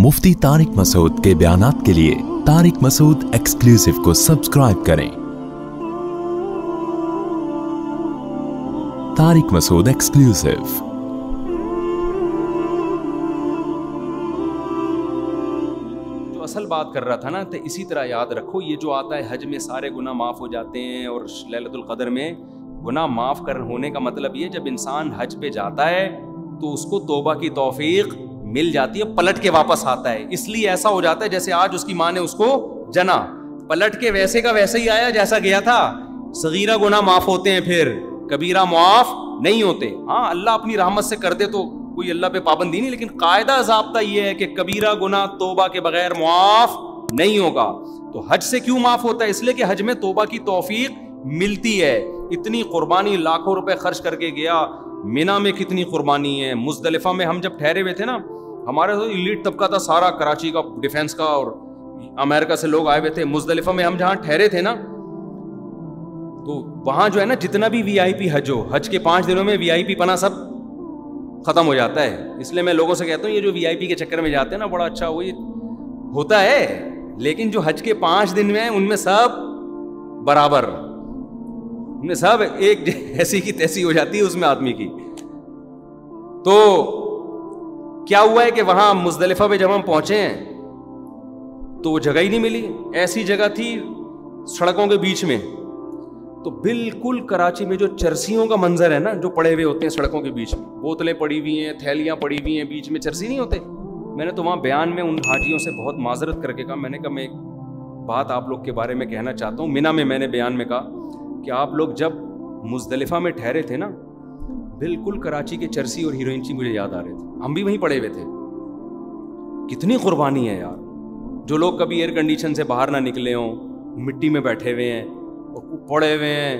मुफ्ती तारिक मसूद के बयानात के लिए तारिक मसूद एक्सक्लूसिव को सब्सक्राइब करें। तारिक मसूद एक्सक्लूसिव। जो असल बात कर रहा था ना, तो इसी तरह याद रखो, ये जो आता है हज में सारे गुनाह माफ़ हो जाते हैं और लैलतुल क़द्र में गुनाह माफ़ कर होने का मतलब ये, जब इंसान हज पे जाता है तो उसको तौबा की तौफीक मिल जाती है, पलट के वापस आता है। इसलिए ऐसा हो जाता है जैसे आज उसकी माँ ने उसको जना, पलट के वैसे का वैसे ही आया जैसा गया था। सगीरा गुनाह माफ़ होते हैं, फिर कबीरा माफ़ नहीं होते। हाँ, अल्लाह अपनी रहमत से कर दे तो कोई अल्लाह पे पाबंदी नहीं, लेकिन कायदा ज़ाब्ता ये है कि कबीरा गुनाह तौबा के बगैर माफ़ नहीं होगा। तो हज से क्यों माफ़ होता है? इसलिए कि हज में तौबा की तौफीक मिलती है। इतनी कुर्बानी, लाखों रुपए खर्च करके गया, मिना में कितनी कुर्बानी है, मुज़दलिफ़ा में हम जब ठहरे हुए थे ना, हमारे तो इलीट तबका था सारा, कराची का, डिफेंस का, और अमेरिका से लोग आए हुए थे। मुज़दलिफ़ा में हम जहाँ ठहरे थे ना, तो वहाँ जो है ना, जितना भी वीआईपी हज हो, हज के 5 दिनों में वीआईपी पना सब खत्म हो जाता है। इसलिए मैं लोगों से कहता हूँ, ये जो वीआईपी के चक्कर में जाते हैं ना, बड़ा अच्छा वही होता है, लेकिन जो हज के 5 दिन में उनमें सब बराबर, उनमें सब एक ऐसी की तैसी हो जाती है उसमें आदमी की। तो क्या हुआ है कि वहां मुज़दलिफ़ा पे जब हम पहुंचे हैं तो वो जगह ही नहीं मिली। ऐसी जगह थी सड़कों के बीच में, तो बिल्कुल कराची में जो चरसियों का मंजर है ना, जो पड़े हुए होते हैं सड़कों के बीच में, बोतलें पड़ी हुई हैं, थैलियां पड़ी हुई हैं, बीच में चरसी नहीं होते। मैंने तो वहाँ बयान में उन हाजियों से बहुत माजरत करके कहा, मैंने कहा मैं एक बात आप लोग के बारे में कहना चाहता हूँ। मिना में मैंने बयान में कहा कि आप लोग जब मुज़दलिफ़ा में ठहरे थे ना, बिल्कुल कराची के चरसी और हीरोइनची मुझे याद आ रहे थे। हम भी वहीं पड़े हुए थे। कितनी कुर्बानी है यार। जो लोग कभी एयर कंडीशन से बाहर ना निकले हों, मिट्टी में बैठे हुए हैं और पड़े हुए हैं,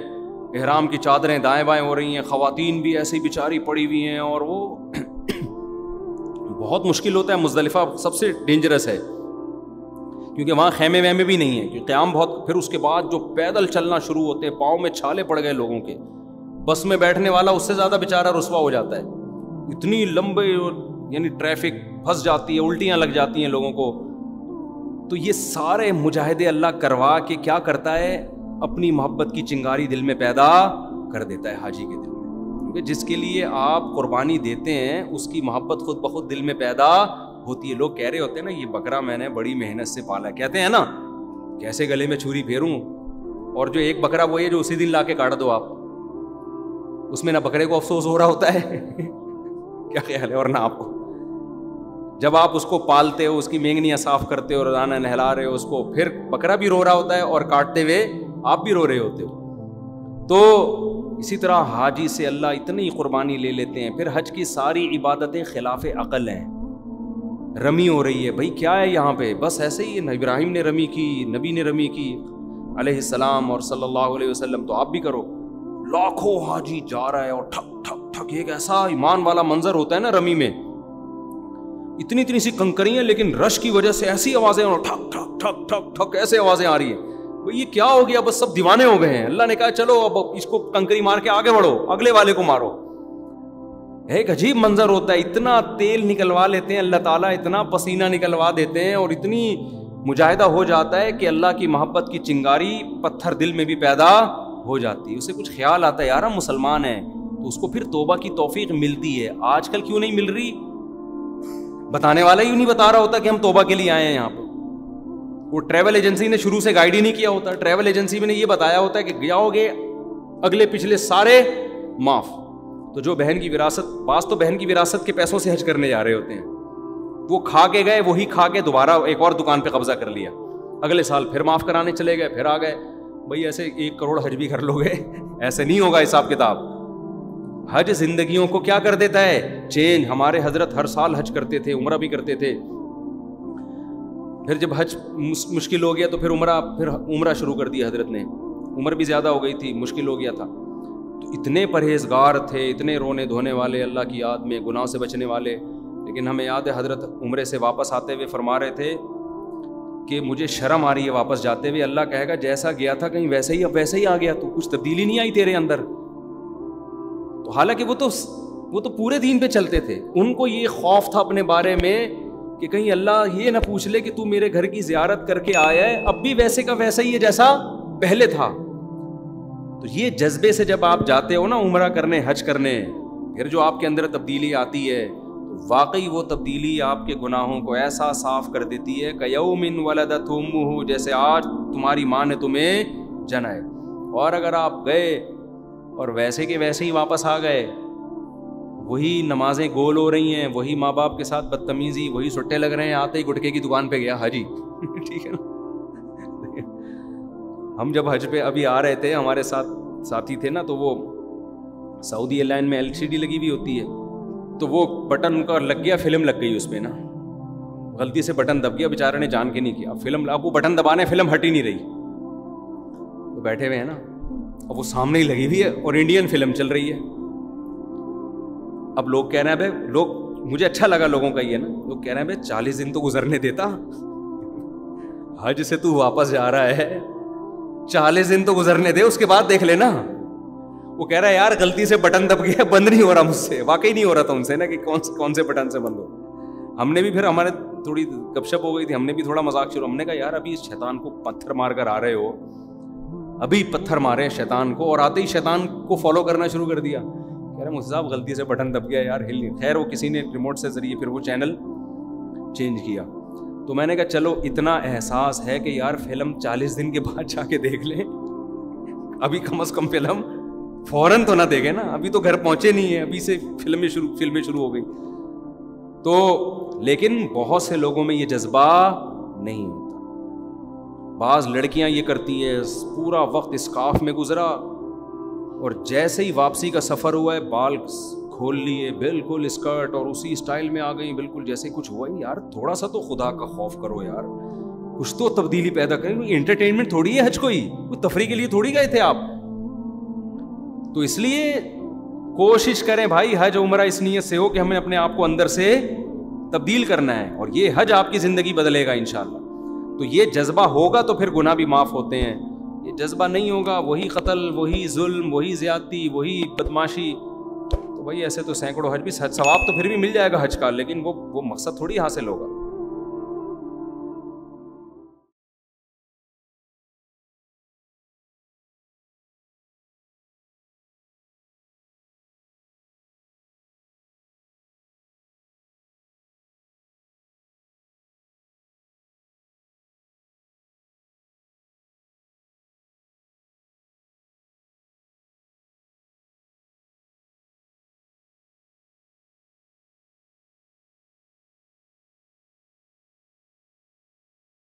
एहराम की चादरें दाएं बाएं हो रही हैं, ख़वातीन भी ऐसी बेचारी पड़ी हुई हैं, और वो बहुत मुश्किल होता है। मुज़दलिफ़ा सबसे डेंजरस है क्योंकि वहाँ खेमे वहमे भी नहीं है, क्योंकि क़याम बहुत। फिर उसके बाद जो पैदल चलना शुरू होते हैं, पाँव में छाले पड़ गए लोगों के, बस में बैठने वाला उससे ज़्यादा बेचारा रुस्वा हो जाता है। इतनी लंबे, यानी ट्रैफिक फंस जाती है, उल्टियाँ लग जाती हैं लोगों को। तो ये सारे मुजाहिदे अल्लाह करवा के क्या करता है, अपनी मोहब्बत की चिंगारी दिल में पैदा कर देता है हाजी के दिल में, क्योंकि जिसके लिए आप कुर्बानी देते हैं उसकी मोहब्बत खुद ब खुद दिल में पैदा होती है। लोग कह रहे होते हैं ना, ये बकरा मैंने बड़ी मेहनत से पाला, कहते हैं ना, कैसे गले में छुरी फेरूं। और जो एक बकरा वो है जो उसी दिन ला के काट दो आप, उसमें ना बकरे को अफसोस हो रहा होता है क्या ख्याल है, और ना आपको। जब आप उसको पालते हो, उसकी मेंगनियां साफ करते हो, रोजाना नहला रहे हो उसको, फिर बकरा भी रो रहा होता है और काटते हुए आप भी रो रहे होते हो। तो इसी तरह हाजी से अल्लाह इतनी कुर्बानी ले लेते हैं। फिर हज की सारी इबादतें खिलाफ अक़ल हैं। रमी हो रही है, भाई क्या है यहाँ पे, बस ऐसे ही है। इब्राहिम ने रमी की, नबी ने रमी की अलैहिस्सलाम और सल्लल्लाहु अलैहि वसल्लम, तो आप भी करो। लाखों हाजी जा रहा है और ठक ठक ठक, एक ऐसा ईमान वाला मंजर होता है ना रमी में, इतनी इतनी सी कंकरियां, लेकिन रश की वजह से ऐसी आवाजें, और ठक ठक ठक ठक ठक ऐसे आवाजें आ रही है। भाई ये क्या हो गया, बस सब दीवाने हो गए हैं। अल्लाह ने कहा चलो अब इसको कंकरी मार के आगे बढ़ो, अगले वाले को मारो। एक अजीब मंजर होता है, इतना तेल निकलवा लेते हैं अल्लाह ताला, इतना पसीना निकलवा देते हैं, और इतनी मुजाहिदा हो जाता है कि अल्लाह की मोहब्बत की चिंगारी पत्थर दिल में भी पैदा हो जाती है। उसे कुछ ख्याल आता है, यार हम मुसलमान हैं, तो उसको फिर तौबा की तौफीक मिलती है। आजकल क्यों नहीं मिल रही? बताने वाला ही नहीं बता रहा होता कि हम तौबा के लिए आए हैं यहाँ पर। वो ट्रैवल एजेंसी ने शुरू से गाइड ही नहीं किया होता। ट्रैवल एजेंसी में ने ये बताया होता है कि जाओगे अगले पिछले सारे माफ। तो जो बहन की विरासत, बास तो बहन की विरासत के पैसों से हज करने जा रहे होते हैं, वो खा के गए, वही खा के दोबारा एक और दुकान पे कब्जा कर लिया, अगले साल फिर माफ कराने चले गए, फिर आ गए। भाई ऐसे 1 करोड़ हज भी कर लोगे, ऐसे नहीं होगा हिसाब किताब। हज जिंदगियों को क्या कर देता है, चेंज। हमारे हजरत हर साल हज करते थे, उम्रा भी करते थे। फिर जब हज मुश्किल हो गया तो फिर उम्रा शुरू कर दिया हजरत ने। उम्र भी ज़्यादा हो गई थी, मुश्किल हो गया था। तो इतने परहेजगार थे, इतने रोने धोने वाले, अल्लाह की याद में, गुनाह से बचने वाले। लेकिन हमें याद है हजरत उम्रे से वापस आते हुए फरमा रहे थे कि मुझे शर्म आ रही है वापस जाते हुए। अल्लाह कहेगा जैसा गया था कहीं वैसे ही अब वैसे ही आ गया, तो कुछ तब्दीली नहीं आई तेरे अंदर। तो हालांकि वो तो पूरे दीन पे चलते थे। उनको ये खौफ था अपने बारे में کہ کہیں اللہ یہ نہ پوچھ لے کہ تو میرے گھر کی زیارت کر کے آیا ہے اب بھی ویسے کا ویسا ہی ہے جیسا پہلے تھا. تو یہ جذبے سے جب آپ جاتے ہو نا عمرہ کرنے, حج کرنے, پھر جو آپ کے اندر تبدیلی آتی ہے تو واقعی وہ تبدیلی آپ کے گناہوں کو ایسا صاف کر دیتی ہے کہ یوم ولدت امہ, جیسے آج تمہاری ماں نے تمہیں جنا ہے. اور اگر آپ گئے اور ویسے کے ویسے ہی واپس آ گئے, وہی نمازیں گول ہو رہی ہیں, وہی ماں باپ کے ساتھ بدتمیزی, وہی سٹے لگ رہے ہیں, آتے ہی گٹکے کی دکان پہ گیا حجی ٹھیک ہے نا. ہم جب حج پہ ابھی آ رہے تھے, ہمارے ساتھ ساتھی تھے نا, تو وہ سعودی ایئر لائن میں LCD لگی ہوئی ہوتی ہے, تو وہ بٹن کا لگ گیا, فلم لگ گئی اس پہ نا, غلطی سے بٹن دب گیا, بیچارے نے جان کے نہیں کیا, فلم اب وہ بٹن دبانے فلم ہٹ ہی نہیں رہی, تو بیٹھے ہوئے ہیں نا, اب وہ سامنے ہی لگی ہوئی ہے اور انڈین فلم چل رہی ہے. اب لوگ کہہ رہے ہیں بھائی, لوگ مجھے اچھا لگا لوگوں کا یہ نا, لوگ کہہ رہے ہیں بھائی 40 دن تو گزرنے دیتا, حج سے تو واپس جا رہا ہے, 40 دن تو گزرنے دے, اس کے بعد دیکھ لینا. وہ کہہ رہا ہے یار غلطی سے بٹن دب گیا, بند نہیں ہو رہا مجھ سے, واقعی نہیں ہو رہا تھا ان سے نا کہ کون سے بٹن سے بند ہو. ہم نے بھی پھر ہمارے تھوڑی گپ شپ ہو گئی تھی, ہم نے بھی تھوڑا مذاق شروع, ہم نے کہا یار ابھی اس شیطان کو پتھر مار کر آ رہے ہو, ابھی پتھر مارے شیطان کو, اور آتے ہی شیطان کو فالو کرنا شروع کر دیا. کہہ رہے مجھ صاحب غلطی سے بٹن دب گیا یار, ہل نہیں. خیر وہ کسی نے ریموٹ سے ذریعے پھر وہ چینل چینج کیا. تو میں نے کہا چلو اتنا احساس ہے کہ یار فلم 40 دن کے بعد جا کے دیکھ لیں, ابھی کم از کم فلم فوراً تو نہ دیکھیں نا, ابھی تو گھر پہنچے نہیں ہیں, ابھی سے فلمیں شروع ہو گئی. تو لیکن بہت سے لوگوں میں یہ جذبہ نہیں ہوتا. بعض لڑکیاں یہ کرتی ہیں, پورا وقت اسکارف میں گزرا اور جیسے ہی واپسی کا سفر ہوا ہے بال کھول لیے بالکل اسکرٹ, اور اسی اسٹائل میں آ گئی بالکل جیسے کچھ ہوا ہی. یار تھوڑا سا تو خدا کا خوف کرو یار, کچھ تو تبدیلی پیدا کریں. انٹرٹینمنٹ تھوڑی ہے حج, کوئی تفریح کے لیے تھوڑی گئے تھے آپ. تو اس لیے کوشش کریں بھائی حج عمرہ اس نیت سے ہو کہ ہمیں اپنے آپ کو اندر سے تبدیل کرنا ہے, اور یہ حج آپ کی زندگی بدلے گا انشاءاللہ. تو یہ جذبہ ہوگا تو پھر گناہ بھی معاف ہوتے ہیں. یہ جذبہ نہیں ہوگا, وہی قتل, وہی ظلم, وہی زیادتی, وہی بدماشی, تو بھائی ایسے تو سینکڑوں حج بھی, ثواب تو پھر بھی مل جائے گا حج کا, لیکن وہ مقصد تھوڑی حاصل ہوگا.